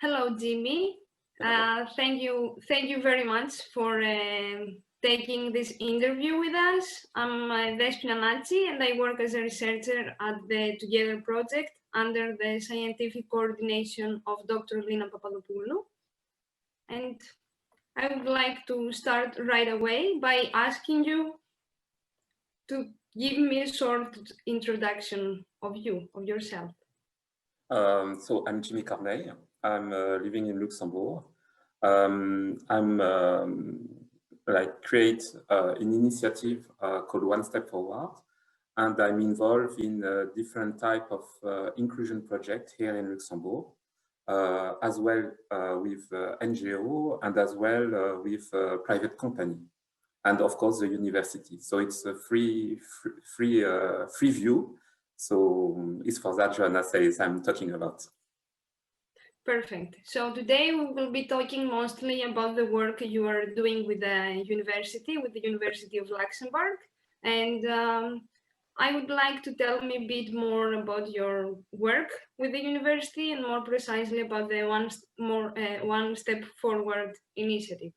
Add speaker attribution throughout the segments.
Speaker 1: Hello, Jimmy. Thank you very much for taking this interview with us. I'm Despina Natsi, and I work as a researcher at the Together project under the scientific coordination of Dr. Lina Papadopoulou. And I would like to start right away by asking you to give me a short introduction of yourself.
Speaker 2: So I'm Jimmy CORNEILLE. I'm living in Luxembourg. Create an initiative called One Step Forward, and I'm involved in a different type of inclusion project here in Luxembourg, as well with NGO and as well with private company, and of course the university. So it's a free view. So it's for that Joanna says I'm talking about.
Speaker 1: Perfect. So today we will be talking mostly about the work you are doing with the University of Luxembourg. And I would like to tell me a bit more about your work with the university and more precisely about the One Step Forward initiative.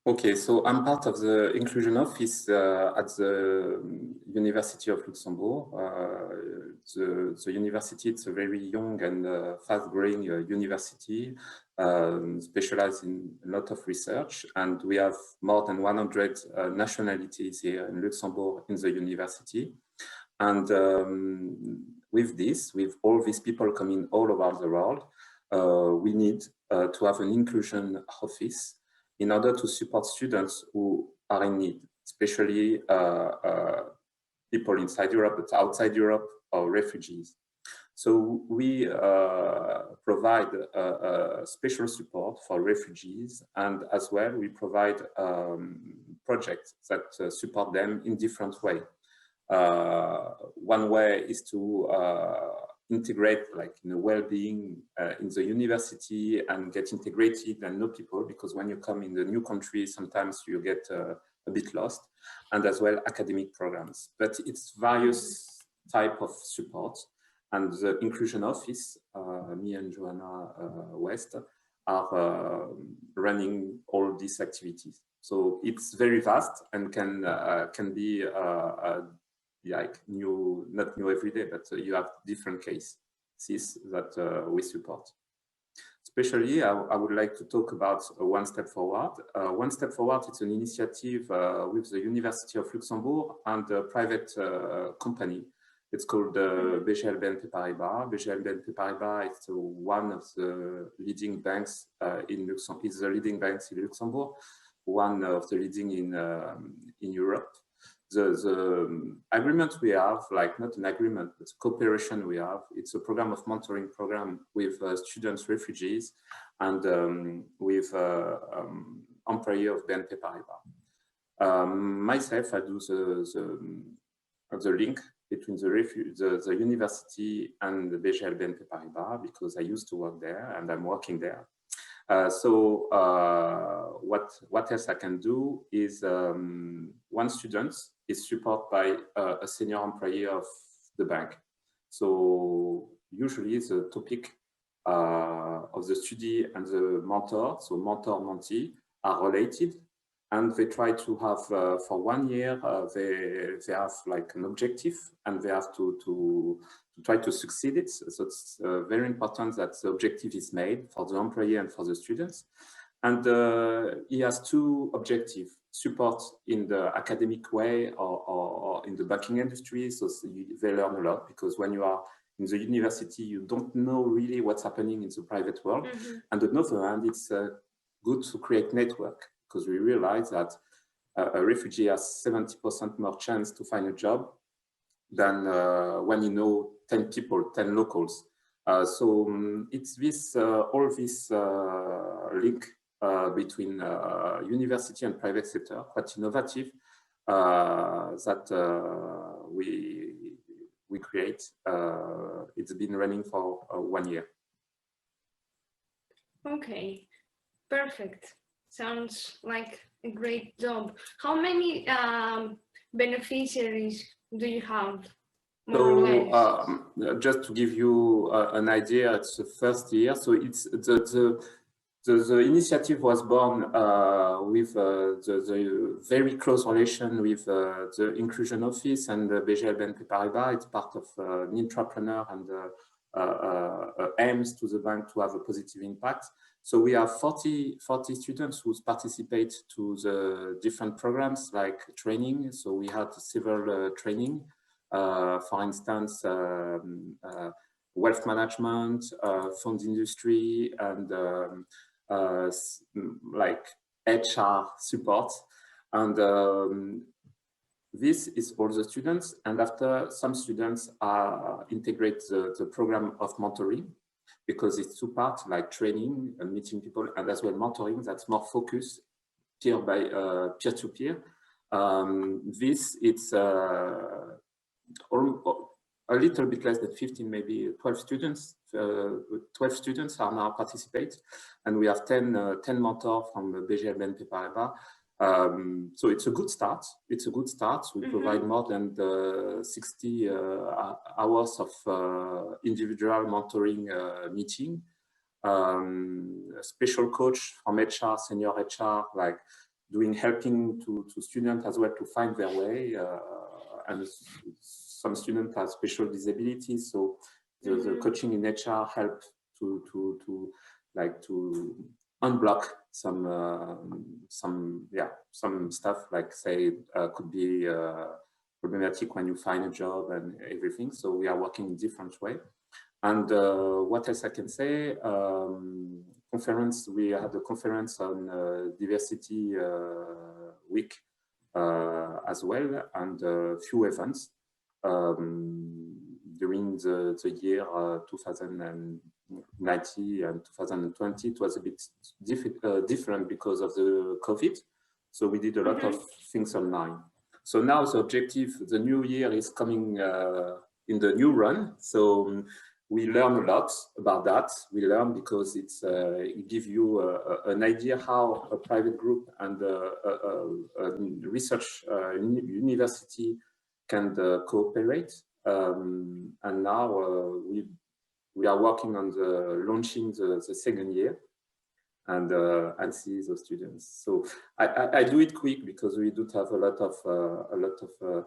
Speaker 2: Okay, so I'm part of the inclusion office at the University of Luxembourg. The university, it's a very young and fast-growing university, specialized in a lot of research, and we have more than 100 nationalities here in Luxembourg in the university. And with all these people coming all over the world, we need to have an inclusion office in order to support students who are in need, especially people inside Europe, but outside Europe, or refugees. So we provide special support for refugees, and as well we provide projects that support them in different ways. One way is to integrate, like, you know, well-being in the university and get integrated and know people, because when you come in the new country, sometimes you get a bit lost, and as well academic programs. But it's various type of support, and the inclusion office, me and Joanna West, are running all these activities. So it's very vast and can be like not new every day, but you have different cases that we support. Especially, I would like to talk about One Step Forward. One Step Forward, it's an initiative with the University of Luxembourg and a private company. It's called BGL BNP Paribas. BGL BNP Paribas is one of the leading banks in Luxembourg. It's the leading banks in Luxembourg, one of the leading in Europe. The agreement we have, like not an agreement, but cooperation we have, it's a program of mentoring program with students, refugees, and with employee of BNP Paribas. Myself, I do the link between the university and the BGL BNP Paribas, because I used to work there and I'm working there. What else I can do is one student is supported by a senior employee of the bank. So usually the topic of the study and the mentor, so mentor-mentee, are related, and they try to have for 1 year they have like an objective, and they have to try to succeed it. So it's very important that the objective is made for the employee and for the students. And he has two objectives: support in the academic way or in the banking industry. So they learn a lot, because when you are in the university, you don't know really what's happening in the private world. And on the other hand, it's good to create network, because we realize that a refugee has 70% more chance to find a job than when you know 10 people, 10 locals. So it's this all this link between university and private sector, quite innovative, that we create. It's been running for 1 year.
Speaker 1: Okay, perfect. Sounds like a great job. How many beneficiaries do you have more or less?
Speaker 2: Just to give you an idea, it's the first year. So it's the initiative was born with the very close relation with the Inclusion Office and the BNP Paribas. It's part of an entrepreneur and aims to the bank to have a positive impact. So we have 40 students who participate to the different programs like training. So we had several training, for instance, wealth management, fund industry, and like HR support. And this is all the students. And after, some students integrate the program of mentoring, because it's two parts, like training and meeting people, and as well mentoring, that's more focused peer-to-peer. This, it's a little bit less than 15, maybe 12 students. 12 students are now participate, and we have 10 mentors from the BNP Paribas. So it's a good start. It's a good start. We provide more than 60 hours of individual mentoring meeting. A special coach from HR, senior HR, like helping to students as well to find their way. And some students have special disabilities, so the coaching in HR help to unblock some stuff, like say could be problematic when you find a job and everything. So we are working in different way. And what else I can say? Conference. We had a conference on diversity week as well, and a few events during the year 2019 and 2020. It was a bit different because of the COVID. So we did a lot of things online. So now the objective, the new year is coming in the new run. So we learn a lot about that. We learn because it gives you an idea how a private group and a research university can cooperate. And now we are working on launching the second year and see the students. So I do it quick because we don't have a lot of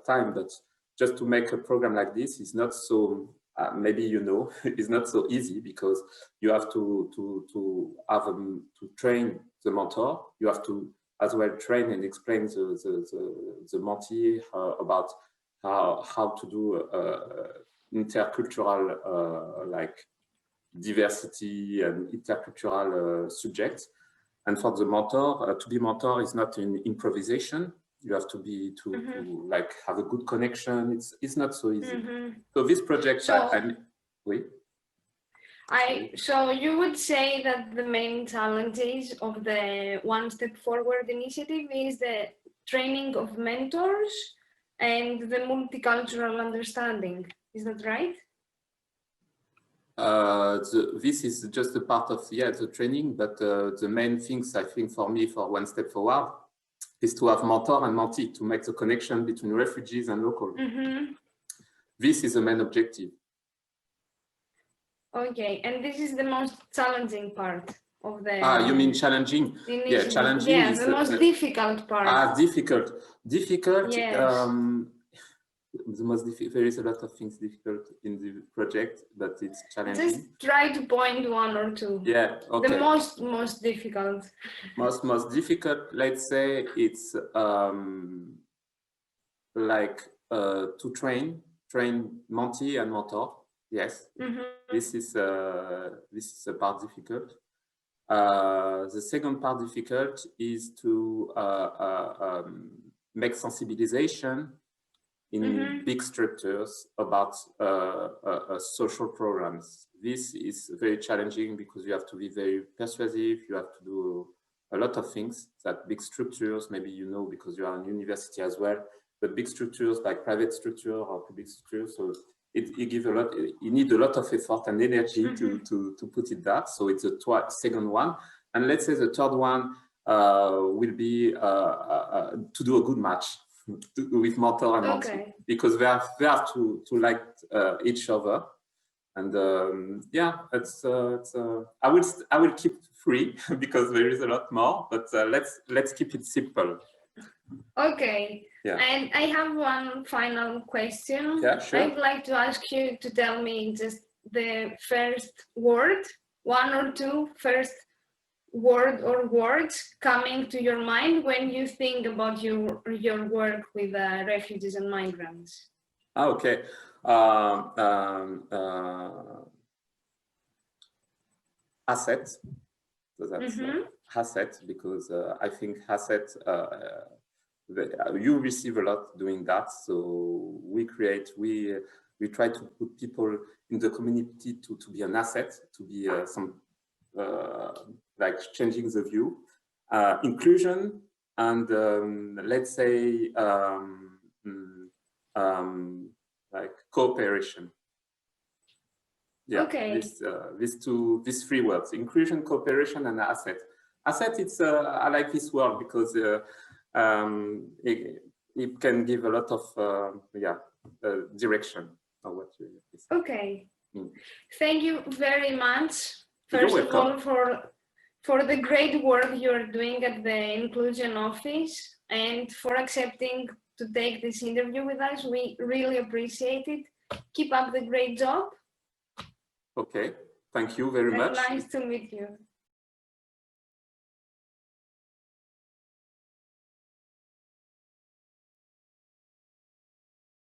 Speaker 2: time, but just to make a program like this is not so. Maybe you know, it's not so easy because you have to train the mentor. You have to as well train and explain the mentee about how to do intercultural like diversity and intercultural subjects. And for the mentor, to be mentor is not an improvisation. You have to be to like have a good connection. It's not so easy. So this project,
Speaker 1: so you would say that the main challenges of the One Step Forward initiative is the training of mentors and the multicultural understanding. Is that right?
Speaker 2: This is just a part of the training, but the main things I think for me for One Step Forward is to have mentor and mentee, to make the connection between refugees and local. This is the main objective. Okay, and this is the most challenging part of the... you mean challenging? Yeah, challenging is the most difficult part. Difficult. Yes. The most difficult, there is a lot of things difficult in the project, but it's challenging. Just try to point one or two. Yeah, okay. The most difficult. Most difficult, let's say it's like to train mentee and mentor. Yes, this is a part difficult. The second part difficult is to make sensibilization in big structures about social programs. This is very challenging because you have to be very persuasive. You have to do a lot of things that big structures, maybe you know because you are in university as well, but big structures like private structure or public structure, so it gives a lot, you need a lot of effort and energy to put it that. So it's the second one. And let's say the third one will be to do a good match. with mortal and Monty,
Speaker 1: Okay.
Speaker 2: because they have to like each other. And yeah, I will keep 3 because there is a lot more, but let's keep it simple.
Speaker 1: Okay.
Speaker 2: Yeah.
Speaker 1: And I have one final question.
Speaker 2: Yeah, sure.
Speaker 1: I'd like to ask you to tell me just the first word, 1 or 2 first word or words coming to your mind when you think about your work with refugees and migrants.
Speaker 2: Okay. Asset. So that's asset, because I think asset, you receive a lot doing that. So we try to put people in the community to be an asset, to be like changing the view, inclusion, and let's say like cooperation. Yeah,
Speaker 1: okay.
Speaker 2: These 3 words: inclusion, cooperation, and asset. Asset, it's I like this word because it can give a lot of direction of what you say.
Speaker 1: Okay. Thank you very much.
Speaker 2: You're
Speaker 1: First of all,
Speaker 2: welcome.
Speaker 1: for the great work you're doing at the Inclusion Office, and for accepting to take this interview with us. We really appreciate it. Keep up the great job.
Speaker 2: Okay, thank you very much.
Speaker 1: Nice to meet you.